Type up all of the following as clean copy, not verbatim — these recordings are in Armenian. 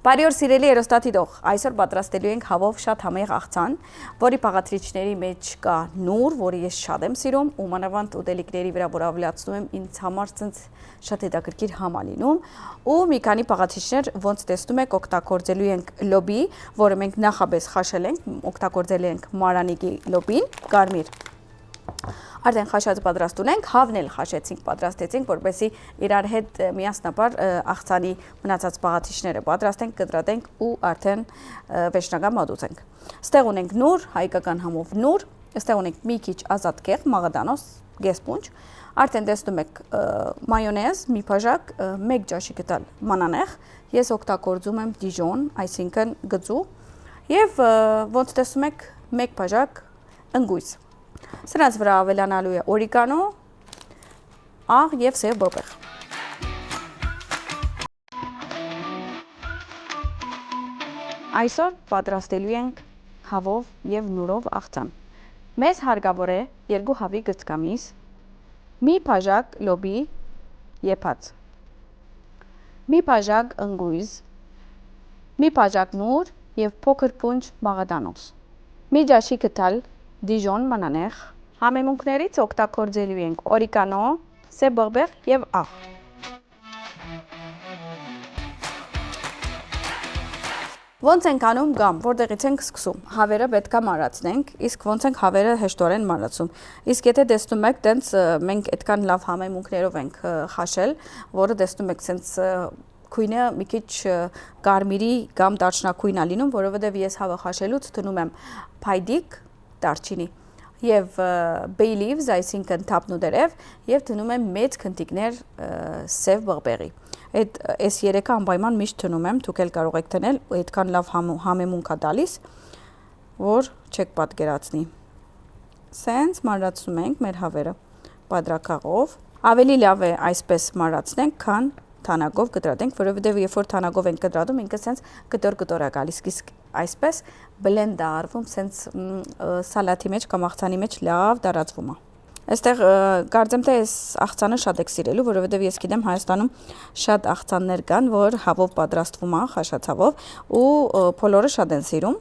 Բարի օր սիրելի երեստատիտող, այսօր պատրաստելու ենք հավով շատ համեղ աղցան, որի բաղադրիչների մեջ կա նուր, որը ես շատ եմ սիրում, ու մանավանդ ուտելիքների վրա որ ավելացնում եմ, ինձ համար շատ հետաքրքիր համ ա լինում, ու մի քանի բաղադրիչներ, ոնց տեսնում եք, օգտագործելու ենք լոբի, որը մենք նախապես խաշել ենք, օգտագործել ենք մարանիկի լոբին, կարմիր Արդեն խաշած պատրաստ ունենք, հավն էլ խաշեցինք, պատրաստեցինք, որպեսզի իրար հետ միասնաբար աղցանի մնացած բաղադրիչները պատրաստենք, կտրատենք ու արդեն վերջնական մատուցենք։ Ստեղ ունենք նուր, հայկական համով նուր, ստեղ ունենք մի քիչ ազատ կեղ, մաղադանոս, գեսպունջ, արդեն տեսնում եք մայոնեզ, մի բաժակ, 1 ջաշի գտալ մանանեխ, ես օգտագործում եմ դիժոն, այսինքն գծու, եւ ոնց տեսնում եք 1 բաժակ ընկույզ։ Սրանց վրա ավելանալու է օրիգանո, աղ և սև բոբեղ։ Այսօր պատրաստելու ենք հավով և նուրով աղցան։ Մեզ հարկավոր է 2 հավի գծկամիս, մի բաժակ լոբի եփած, մի բաժակ ընկույզ, մի բաժակ նուր և փոքր փունջ մաղադանոս, մի ջաշի գդալ դիժոն մանանեխ, համեմունքներից օգտագործելու ենք օրիգանո, սև բոբեղ և աղ։ Ոնց ենք անում կամ որտեղից ենք սկսում։ Հավերը պետք է մարացնենք, իսկ ոնց ենք հավերը հեշտորեն մարացում։ Իսկ եթե տեսնում եք, տենց մենք այդքան լավ համեմունքներով ենք խաշել, որը տեսնում եք, սենց քույնը մի քիչ կարմիրի կամ դարչնաքույն է լինում, որովհետև ես հավը խաշելուց դնում եմ փայդիկ, դարչինի եւ bay leaves, այսինքն թափնուդերև եւ դնում եմ մեծ քնտիկներ սև բողբեղի։ Այս երեքը անպայման միշտ դնում եմ, դուք էլ կարող եք դնել, այդքան լավ համեմունք է տալիս, որ չեք պատկերացնի։ Սենց մարացնում ենք մեր հավերը պատրակաղով։ Ավելի լավ է այսպես մարացնենք, քան թանագով կտրատենք, որովհետև երբ որ թանագով ենք կտրատում, ինքը սենց կտոր է գալիս, իսկ այսպես բլենդ է արվում, սենց սալաթի մեջ կամ աղցանի մեջ լավ տարածվում է։ Այստեղ կարծեմ թե այս աղցանը շատ եք սիրելու, որովհետև ես գիտեմ Հայաստանում շատ աղցաններ կան, որ հավով պատրաստվում է, խաշած հավով, ու բոլորը շատ են սիրում։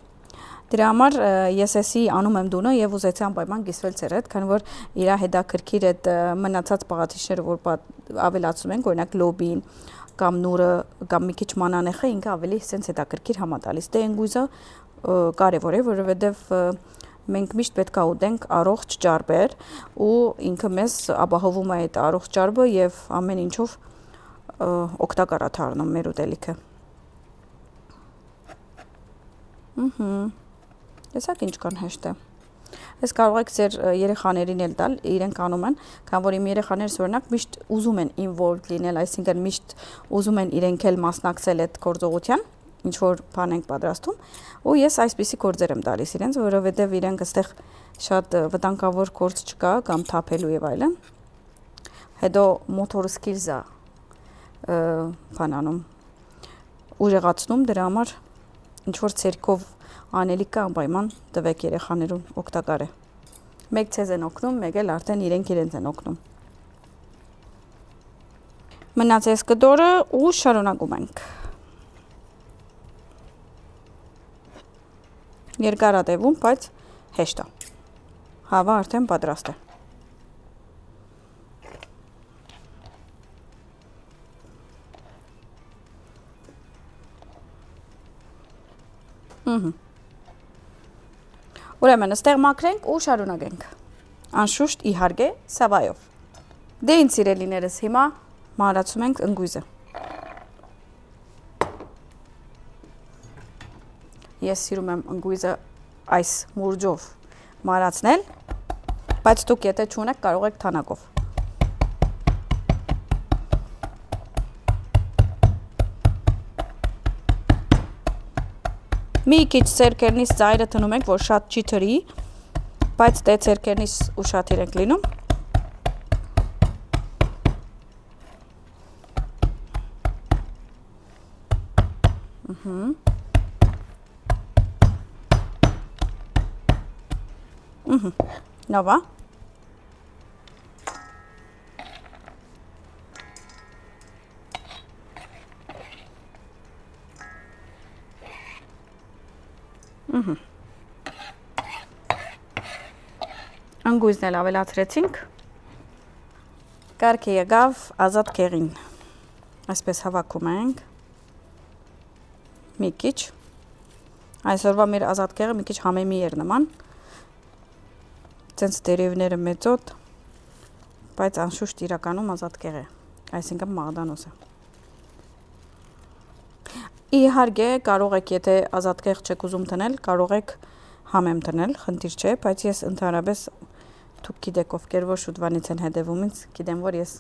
Դրա համար ես էսի անում եմ դունը եւ ուզեցի անպայման կիսվել ձեր հետ, քանի որ իր հետաքրքիր այդ մնացած բաղադրիչները, որ ավելացում ենք, օրինակ լոբին կամ նուրը կամ մի քիչ մանանեխը, ինքը ավելի սենց հետաքրքիր համա տալիս։ Դե ընկույզը կարևոր է, որովհետև մենք միշտ պետք է ուտենք առողջ ճարպեր ու ինքը մեզ ապահովում է այդ առողջ ճարպը եւ ամեն ինչով օգտակար է դառնում մեր ուտելիքը։ Տեսակ ինչքան հեշտ է։ Ես կարող եք ձեր երեխաներին էլ տալ, իրենք անում են, քան որ իմ երեխաներս օրինակ միշտ ուզում են involved լինել, այսինքն միշտ ուզում են իրենք էլ մասնակցել այդ գործողության, ինչ որ բան ենք պատրաստում, ու ես այսպիսի գործեր եմ տալիս իրենց, որովհետև իրենք այստեղ շատ վտանգավոր գործ չկա կամ թափելու եւ այլն։ Հետո motor skills-ը բանանում ուժեղացնում, դրա համար ինչ որ ցերկով անելիքը անպայման տվեք երեխաներուն, օգտակար է։ Մեկ ցեզ են օգնում, մեկ էլ արդեն իրենք են օգնում։ Մնացած կտորը ու շարունակում ենք։ Երկար է տևում, բայց հեշտ է։ Հավը արդեն պատրաստ է։ Ուրեմն ստեղ մաքրենք ու շարունակենք։ Անշուշտ իհարկե սավայով։ Դե ինձ սիրելիներս, հիմա մարացում ենք ընկույզը։ Ես սիրում եմ ընկույզը այս մուրճով մարացնել, բայց դուք եթե չունեք, կարող եք թանակով։ Մի քիչ ցերկերնից ծայրը տնում ենք, որ շատ չի թրի, բայց դե ցերկերնից ուշադիր ենք լինում։ Լավ է։ Անգույզն էլ ավելացրեցինք։ Կարգ եկավ ազատ կեղին։ Այսպես հավաքում ենք։ Մի քիչ։ Այսօրվա մեր ազատ կեղը մի քիչ համեմի էր նման։ Ցենց դերևները մեծոտ, բայց անշուշտ իրականում ազատ կեղ է, այսինքն մաղդանոս է։ Իհարկե, կարող եք, եթե ազատ կեղ չեք ուզում տնել, կարող եք համեմ տնել, խնդիր չէ, բայց ես ընդհանրապես դուք գիտեք, ովքեր որ շուտվանից են հետևում ինձ, գիտեմ, որ ես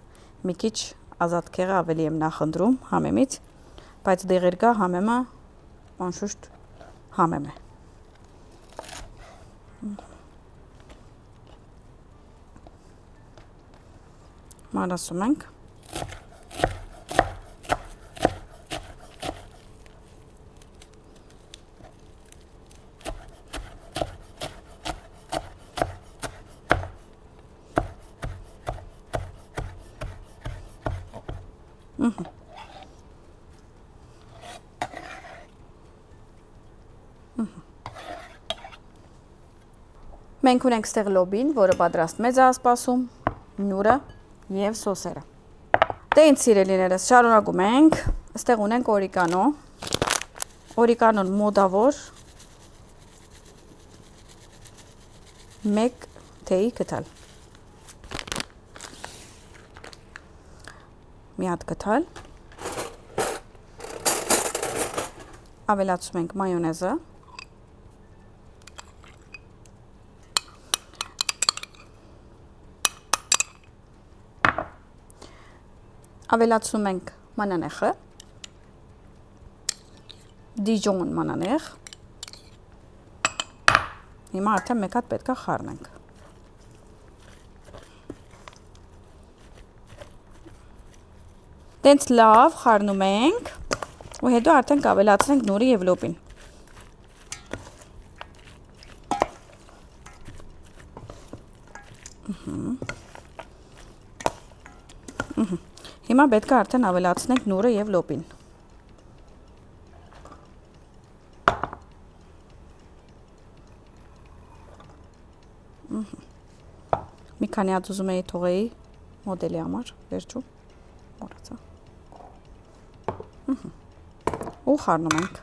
մի քիչ ազատ կեղը ավելի եմ նախընտրում համեմից, բայց դեղերգա համեմը անշուշտ համեմ է։ Մարասում ենք։ Մենք ունենք ստեղ լոբին, որը պատրաստվեց է սպասում, նուրը և սոսերը։ Դե ինձ սիրելիներս, շարունակում ենք, ստեղ ունենք օրիկանո, օրիկանոն մոդավոր, մեկ թեյի կթալ, մի հատ կթալ, ավելացում ենք մայոնեզը, ավելացում ենք մանանեխը, դիջոն մանանեխ, հիմա արդեն մեկ հատ պետք է խառնենք։ Տենց լավ խառնում ենք ու հետո արդեն կավելացնենք նորի և լոբին։ Հիմա պետք է արդեն ավելացնենք նուրը և լոբին։ Մի քանի հատ ուզում էի թողեի մոդելի համար, վերջում, մոռացա։ Ու խառնում ենք։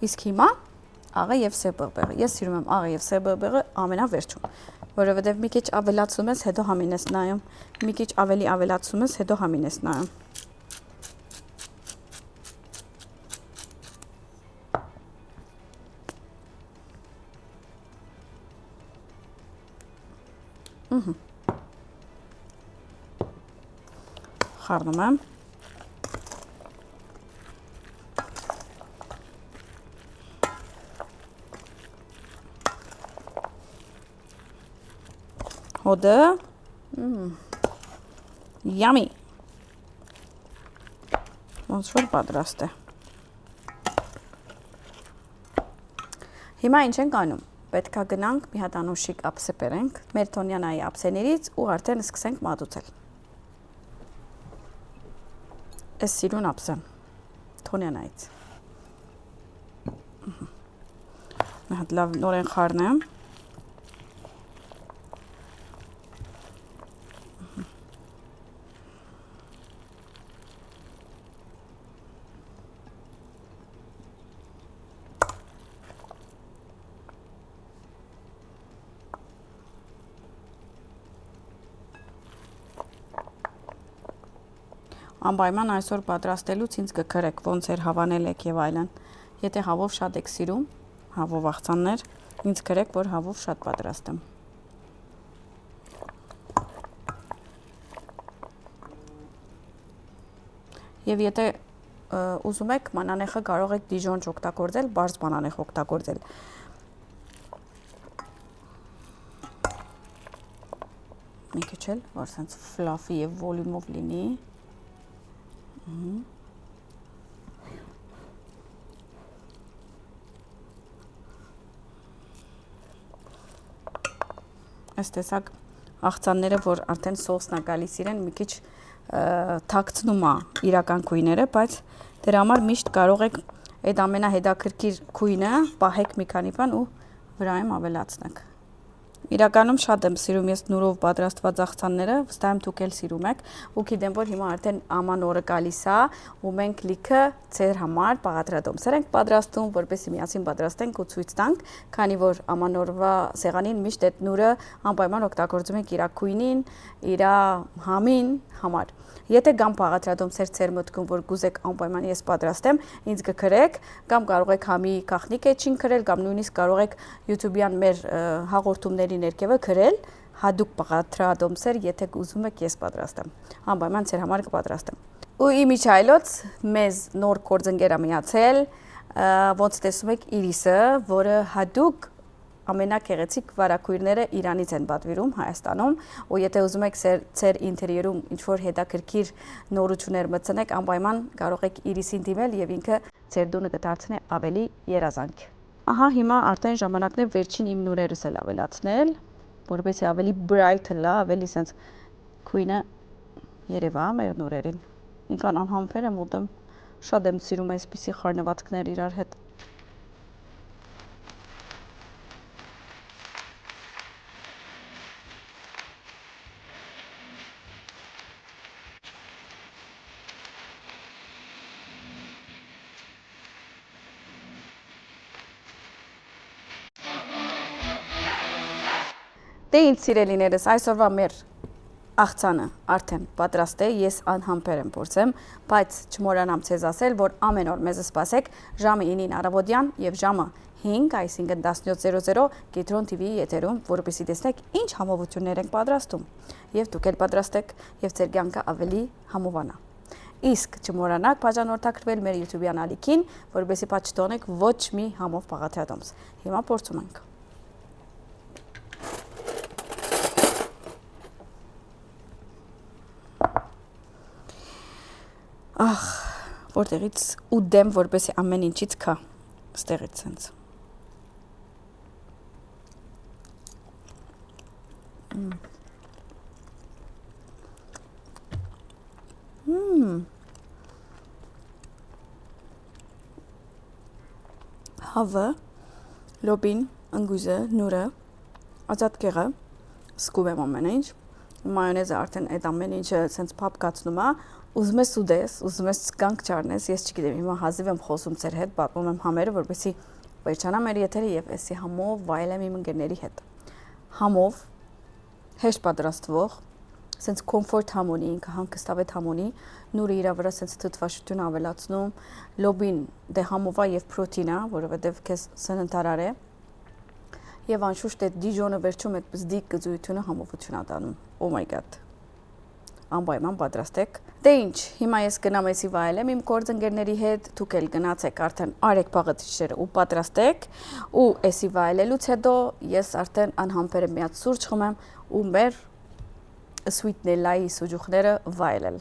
Իսկ հիմա աղը և սև բեղբեղը։ Ես սիրում եմ աղը և սև բեղբեղը ամենավերջում, որովհետև մի քիչ ավելացում ես, հետո համին ես նայում, մի քիչ ավելի ավելացում ես, հետո համին ես նայում։ Խառնում եմ։ Հոդը, yummy, ոնց որ պատրաստ է։ Հիմա ինչ ենք անում, պետք է գնանք մի հատ անուշիկ ափսե բերենք, մեր Թոնյանայի ափսեներից ու արդեն սկսենք մատուցել։ Ես սիրուն ափսեն, Թոնյանայից։ Մի հատ լավ նորեն խառնեմ։ Անպայման այսօր պատրաստելուց ինձ կքրեք, ոնց էր հավանել եք և այլն։ Եթե հավով շատ եք սիրում, հավով աղցաններ, ինձ քրեք, որ հավով շատ պատրաստեմ։ Եվ եթե ուզում եք, մանանեխը կարող եք դիժոն օգտագործել, բարձ մանանեխ օգտագործել։ Մի քիչ էլ, որ սենց ֆլաֆի և վոլյումով լինի։ Այս տեսակ աղցանները, որ արդեն սոսն է գալիս իրեն, մի քիչ թաքցնում է իրական քույները, բայց դրա համար միշտ կարող եք այդ ամենահետաքրքիր քույնը պահեք մի քանի բան ու վրայում ավելացնեք։ Իրականում շատ եմ սիրում ես նուրով պատրաստված աղցանները, վստահ եմ դուք էլ սիրում եք, ու գիտեմ, որ հիմա արդեն աման օրը գալիս է, ու մենք լիքը ձեր համար պաղադրատոմսեր ենք պատրաստում, որպեսզի միասին պատրաստենք ու ցույց տանք, քանի որ աման օրվա սեղանին միշտ այդ նուրը անպայման օգտագործում ենք իր քույնին, իր համին համար։ Եթե կամ պաղադրատոմսեր ձեր մտքում, որ գուզեք անպայման ես պատրաստեմ, ինձ կգրեք, կամ կարող եք համի գաղտնիք էջին գրել, կամ նույնիսկ կարող եք YouTube-յան մեր հաղորդումների ներքևը գրել հատուկ պաղադրատոմսեր, եթե ուզում եք ես պատրաստեմ։ Անպայման ձեր համար կպատրաստեմ։ Ու իմիջայլոց մեզ նոր գործընկեր է միացել, ոնց տեսնում եք Իրիսը, որը հատուկ ամենագեղեցիկ վարակույրները Իրանից են պատվիրում Հայաստանում, ու եթե ուզում եք ձեր ինտերիերում ինչ-որ հետաքրքիր նորություններ մտցնեք, անպայման կարող եք Իրիսին դիմել եւ ինքը ձեր տունը կդարձնի ավելի երազանք։ Ահա հիմա արդեն ժամանակն է վերջին իմ նուրերս էլ ավելացնել, որովհետեւ ավելի bright լա, ավելի sense քույնը երևա մեր նուրերին։ Ինքան անհամբեր եմ ուտեմ, շատ եմ սիրում այսպիսի խառնվածքներ իրար հետ։ Դե ինձ սիրելիներս, այսօրվա մեր աղցանը արդեն պատրաստ է, ես անհամբեր եմ փորձեմ, բայց չմոռանամ ցեզ ասել, որ ամեն օր մեզ սպասեք ժամը 9-ին առավոտյան եւ ժամը 5, այսինքն 17:00 Կիտրոն TV-ի եթերում, որպեսզի տեսնեք ինչ համովություններ ենք պատրաստում, եւ դուք էլ պատրաստեք եւ ձեր կյանքը ավելի համովանա։ Իսկ չմոռանաք բաժանորդագրվել մեր YouTube-յան ալիքին, որպեսզի բաց չթողնեք ոչ մի համով պաղադրատոմս։ Հիմա փորձում ենք։ Ախ, որտեղից ուտեմ, որպեսզի ամեն ինչից քա, ստեղից սենց։ Հավը, լոբին, ընգույզը, նուրը, ածատկեղը, սկում եմ ամեն ինչ, մայոնեզը արդեն այդ ամեն ինչը սենց փափկացնում է, ուզում ես ուտես, ուզում ես կանգ չառնես, ես չգիտեմ, հիմա հազիվ եմ խոսում ձեր հետ, պատմում եմ համերը, որպեսզի վերջանա մեր եթերը եւ էսի համով վայելեմ իմ ընկերների հետ։ Համով հեշտ պատրաստվող, սենց կոմֆորտ համ ունի, ինքը հանգստավետ համ ունի, նուրը իր վրա սենց թթվաշություն ավելացնում, լոբին դե համով է եւ պրոտեին է, որովհետեւ քեզ սննդարար է։ Եվ անշուշտ այդ դիժոնը վերջում այդ բզդիկ գծույթունը համովություն է տանում։ Oh my god։ Անպայման պատրաստեք։ Դե ինչ, հիմա ես գնամ էսի վայելեմ իմ գործընկերների հետ, դուք էլ գնացեք արդեն արեք պաղաթիչները ու պատրաստեք, ու էսի վայելելուց հետո ես արդեն անհամբեր եմ միած սուրճ խմեմ ու մեր Sweet Nella-ի սուջուխները վայելել։